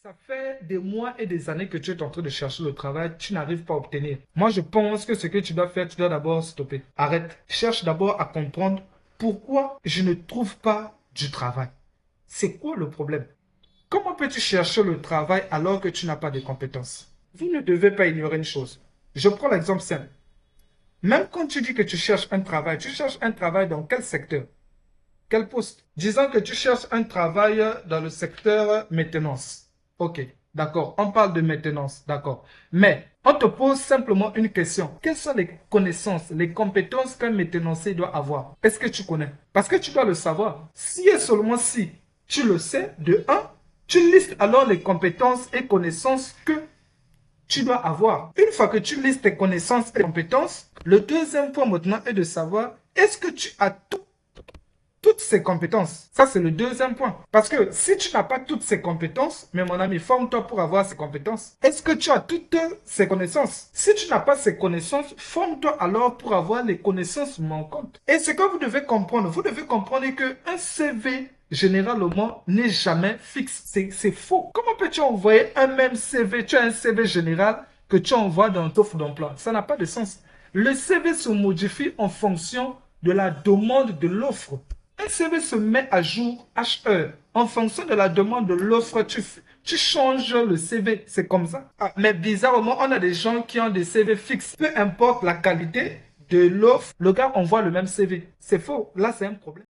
Ça fait des mois et des années que tu es en train de chercher le travail, tu n'arrives pas à obtenir. Moi, je pense que ce que tu dois faire, tu dois d'abord stopper. Arrête. Cherche d'abord à comprendre pourquoi je ne trouve pas du travail. C'est quoi le problème? Comment peux-tu chercher le travail alors que tu n'as pas de compétences? Vous ne devez pas ignorer une chose. Je prends l'exemple simple. Même quand tu dis que tu cherches un travail dans quel secteur? Quel poste? Disons que tu cherches un travail dans le secteur maintenance. Ok, d'accord. On parle de maintenance, d'accord. Mais on te pose simplement une question. Quelles sont les connaissances, les compétences qu'un maintenancier doit avoir? Est-ce que tu connais? Parce que tu dois le savoir. Si et seulement si tu le sais, de un, tu listes alors les compétences et connaissances que tu dois avoir. Une fois que tu listes tes connaissances et compétences, le deuxième point maintenant est de savoir est-ce que tu as toutes ces compétences. Ça, c'est le deuxième point. Parce que si tu n'as pas toutes ces compétences, mais mon ami, forme-toi pour avoir ces compétences. Est-ce que tu as toutes ces connaissances? Si tu n'as pas ces connaissances, forme-toi alors pour avoir les connaissances manquantes. Et ce que vous devez comprendre qu'un CV généralement n'est jamais fixe. C'est faux. Comment peux-tu envoyer un même CV? Tu as un CV général que tu envoies dans ton offre d'emploi. Ça n'a pas de sens. Le CV se modifie en fonction de la demande de l'offre. Un CV se met à jour H1. En fonction de la demande de l'offre, tu changes le CV. C'est comme ça. Ah, mais bizarrement, on a des gens qui ont des CV fixes. Peu importe la qualité de l'offre, le gars envoie le même CV. C'est faux. Là, c'est un problème.